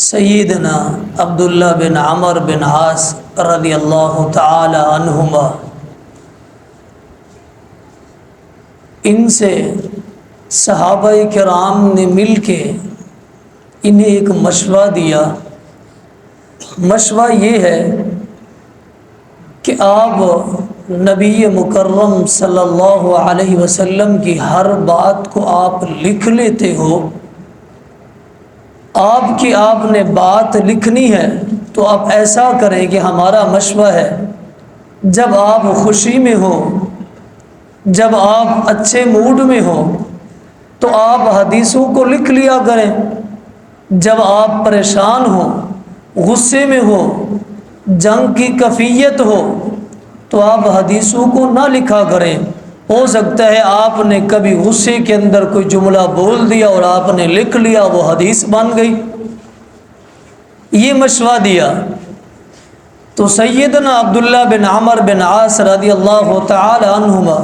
سیدنا عبداللہ بن عمر بن عاص رضی اللہ تعالی عنہما، ان سے صحابہ کرام نے مل کے انہیں ایک مشورہ دیا۔ مشورہ یہ ہے کہ آپ نبی مکرم صلی اللہ علیہ وسلم کی ہر بات کو آپ لکھ لیتے ہو۔ آپ نے بات لکھنی ہے تو آپ ایسا کریں کہ ہمارا مشورہ ہے، جب آپ خوشی میں ہو، جب آپ اچھے موڈ میں ہو تو آپ حدیثوں کو لکھ لیا کریں، جب آپ پریشان ہو، غصے میں ہو، جنگ کی کیفیت ہو تو آپ حدیثوں کو نہ لکھا کریں۔ ہو سکتا ہے آپ نے کبھی غصے کے اندر کوئی جملہ بول دیا اور آپ نے لکھ لیا، وہ حدیث بن گئی۔ یہ مشورہ دیا تو سیدنا عبداللہ بن عمر بن عاص رضی اللہ تعالی عنہما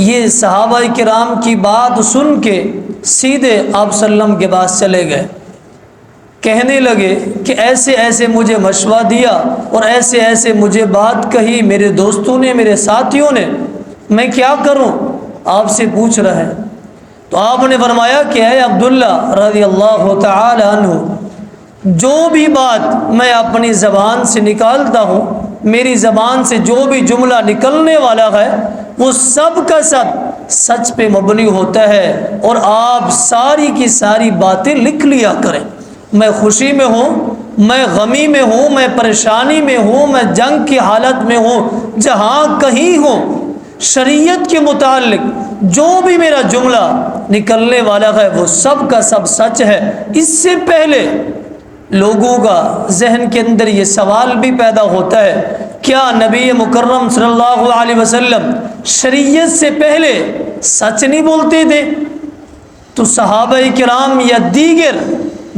یہ صحابہ کرام کی بات سن کے سیدھے آپ صلی اللہ علیہ وسلم کے پاس چلے گئے۔ کہنے لگے کہ ایسے ایسے مجھے مشورہ دیا اور ایسے ایسے مجھے بات کہی میرے دوستوں نے، میرے ساتھیوں نے، میں کیا کروں؟ آپ سے پوچھ رہے ہیں۔ تو آپ نے فرمایا کہ اے عبداللہ رضی اللہ تعالی عنہ، جو بھی بات میں اپنی زبان سے نکالتا ہوں، میری زبان سے جو بھی جملہ نکلنے والا ہے وہ سب کا سب سچ پہ مبنی ہوتا ہے، اور آپ ساری کی ساری باتیں لکھ لیا کریں۔ میں خوشی میں ہوں، میں غمی میں ہوں، میں پریشانی میں ہوں، میں جنگ کی حالت میں ہوں، جہاں کہیں ہوں، شریعت کے متعلق جو بھی میرا جملہ نکلنے والا ہے وہ سب کا سب سچ ہے۔ اس سے پہلے لوگوں کا ذہن کے اندر یہ سوال بھی پیدا ہوتا ہے، کیا نبی مکرم صلی اللہ علیہ وسلم شریعت سے پہلے سچ نہیں بولتے تھے؟ تو صحابہ کرام یا دیگر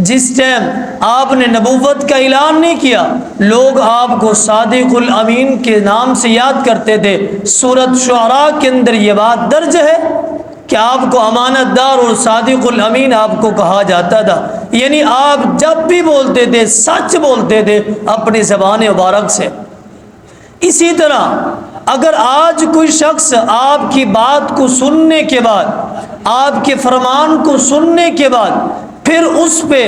جس ٹائم آپ نے نبوت کا اعلان نہیں کیا، لوگ آپ کو صادق الامین کے نام سے یاد کرتے تھے۔ سورۃ شعراء کے اندر یہ بات درج ہے کہ آپ کو امانت دار اور صادق الامین آپ کو کہا جاتا تھا، یعنی آپ جب بھی بولتے تھے سچ بولتے تھے اپنی زبان مبارک سے۔ اسی طرح اگر آج کوئی شخص آپ کی بات کو سننے کے بعد، آپ کے فرمان کو سننے کے بعد پھر اس پہ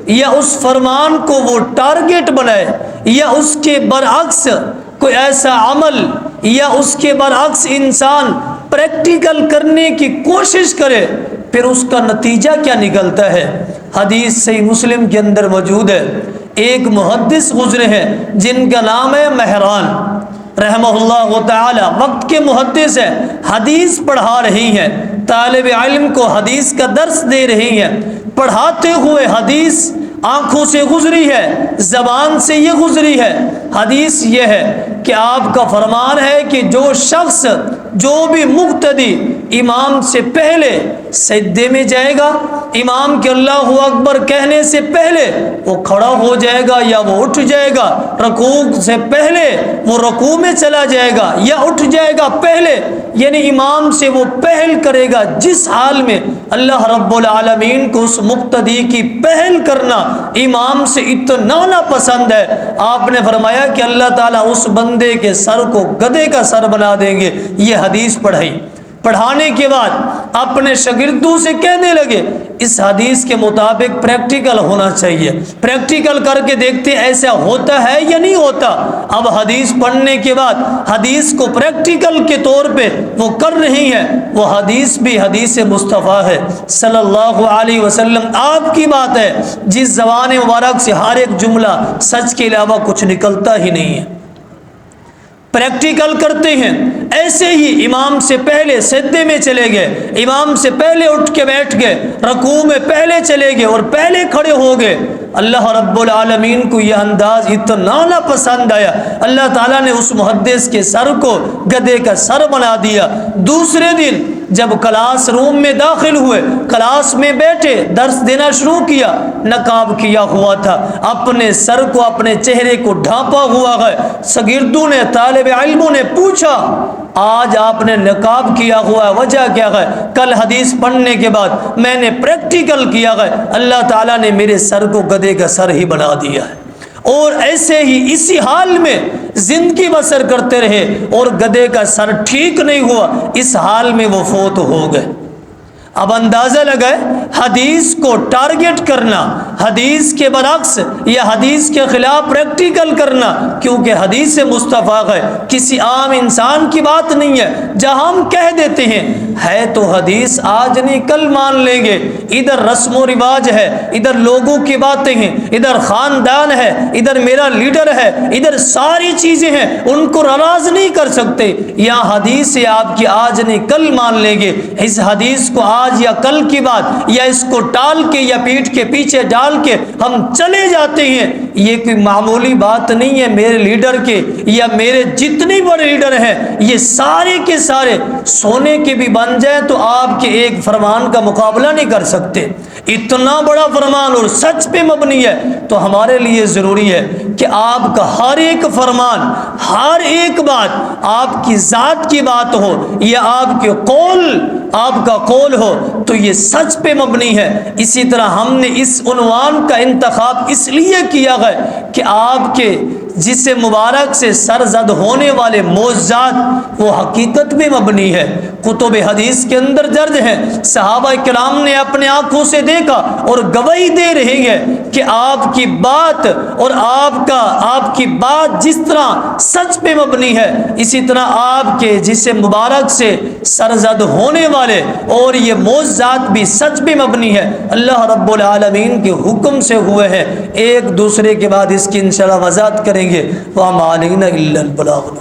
یا اس فرمان کو وہ ٹارگٹ بنائے، یا اس کے برعکس کوئی ایسا عمل یا اس کے برعکس انسان پریکٹیکل کرنے کی کوشش کرے، پھر اس کا نتیجہ کیا نکلتا ہے؟ حدیث صحیح مسلم کے اندر موجود ہے، ایک محدث گزرے ہیں جن کا نام ہے مہران رحمہ اللہ تعالی، وقت کے محدث ہیں، حدیث پڑھا رہی ہیں، طالب علم کو حدیث کا درس دے رہی ہیں، پڑھاتے ہوئے حدیث آنکھوں سے گزری ہے، زبان سے یہ گزری ہے۔ حدیث یہ ہے کہ آپ کا فرمان ہے کہ جو شخص، جو بھی مقتدی امام سے پہلے سجدے میں جائے گا، امام کے اللہ اکبر کہنے سے پہلے وہ کھڑا ہو جائے گا یا وہ اٹھ جائے گا، رکوع سے پہلے وہ رکوع میں چلا جائے گا یا اٹھ جائے گا پہلے، یعنی امام سے وہ پہل کرے گا۔ جس حال میں اللہ رب العالمین کو اس مقتدی کی پہل کرنا امام سے اتنا ناپسند ہے، آپ نے فرمایا کہ اللہ تعالیٰ اس بندے کے سر کو گدھے کا سر بنا دیں گے۔ یہ حدیث پڑھانے کے بعد اپنے شاگردوں سے کہنے لگے اس حدیث کے مطابق پریکٹیکل ہونا چاہیے، پریکٹیکل کر کے دیکھتے ایسا ہوتا ہے یا نہیں ہوتا۔ اب حدیث پڑھنے کے بعد حدیث کو پریکٹیکل کے طور پہ وہ کر رہی ہیں، وہ حدیث بھی حدیث مصطفیٰ ہے صلی اللہ علیہ وسلم۔ آپ کی بات ہے جس زبان مبارک سے ہر ایک جملہ سچ کے علاوہ کچھ نکلتا ہی نہیں ہے، پریکٹیکل کرتے ہیں۔ ایسے ہی امام سے پہلے سجدے میں چلے گئے، امام سے پہلے اٹھ کے بیٹھ گئے، رکوع میں پہلے چلے گئے اور پہلے کھڑے ہو گئے۔ اللہ رب العالمین کو یہ انداز اتنا ناپسند آیا، اللہ تعالیٰ نے اس محدث کے سر کو گدھے کا سر بنا دیا۔ دوسرے دن جب کلاس روم میں داخل ہوئے، کلاس میں بیٹھے، درس دینا شروع کیا، نقاب کیا ہوا تھا، اپنے سر کو، اپنے چہرے کو ڈھانپا ہوا ہے۔ شاگردوں نے، طالب علموں نے پوچھا آج آپ نے نقاب کیا ہوا ہے، وجہ کیا ہے؟ کل حدیث پڑھنے کے بعد میں نے پریکٹیکل کیا ہے، اللہ تعالیٰ نے میرے سر کو گدھے کا سر ہی بنا دیا ہے، اور ایسے ہی اسی حال میں زندگی بسر کرتے رہے اور گدھے کا سر ٹھیک نہیں ہوا، اس حال میں وہ فوت ہو گئے۔ اب اندازہ لگائے، حدیث کو ٹارگٹ کرنا، حدیث کے برعکس یا حدیث کے خلاف پریکٹیکل کرنا، کیونکہ حدیث مصطفیٰ ہے، کسی عام انسان کی بات نہیں ہے۔ جہاں ہم کہہ دیتے ہیں ہے تو حدیث آج نہیں کل مان لیں گے، ادھر رسم و رواج ہے، ادھر لوگوں کی باتیں ہیں، ادھر خاندان ہے، ادھر میرا لیڈر ہے، ادھر ساری چیزیں ہیں، ان کو ناراض نہیں کر سکتے۔ یا حدیث آپ کی آج نہیں کل مان لیں گے، اس حدیث کو آج یا کل کی بات، یا اس کو ٹال کے یا پیٹھ کے پیچھے ڈال کے ہم چلے جاتے ہیں، یہ کوئی معمولی بات نہیں ہے۔ میرے لیڈر کے یا میرے جتنے بڑے لیڈر ہیں، یہ سارے کے سارے سونے کے بھی بن جائیں تو آپ کے ایک فرمان کا مقابلہ نہیں کر سکتے۔ اتنا بڑا فرمان اور سچ پہ مبنی ہے، تو ہمارے لیے ضروری ہے کہ آپ کا ہر ایک فرمان، ہر ایک بات آپ کی ذات کی بات ہو یا آپ کے قول، آپ کا قول ہو تو یہ سچ پہ مبنی ہے۔ اسی طرح ہم نے اس عنوان کا انتخاب اس لیے کیا ہے کہ آپ کے جس مبارک سے سرزد ہونے والے معجزات وہ حقیقت میں مبنی ہے، کتب حدیث کے اندر درج ہے، صحابہ کرام نے اپنے آنکھوں سے دیکھا اور گواہی دے رہے ہیں کہ آپ کی بات اور آپ کی بات جس طرح سچ پہ مبنی ہے، اسی طرح آپ کے جس مبارک سے سرزد ہونے والے اور یہ معجزات بھی سچ پہ مبنی ہے، اللہ رب العالمین کے حکم سے ہوئے ہیں۔ ایک دوسرے کے بعد اس کی انشاءاللہ وضاحت کریں گے۔ وَمَا عَلَيْنَا إِلَّا الْبَلَاغُ۔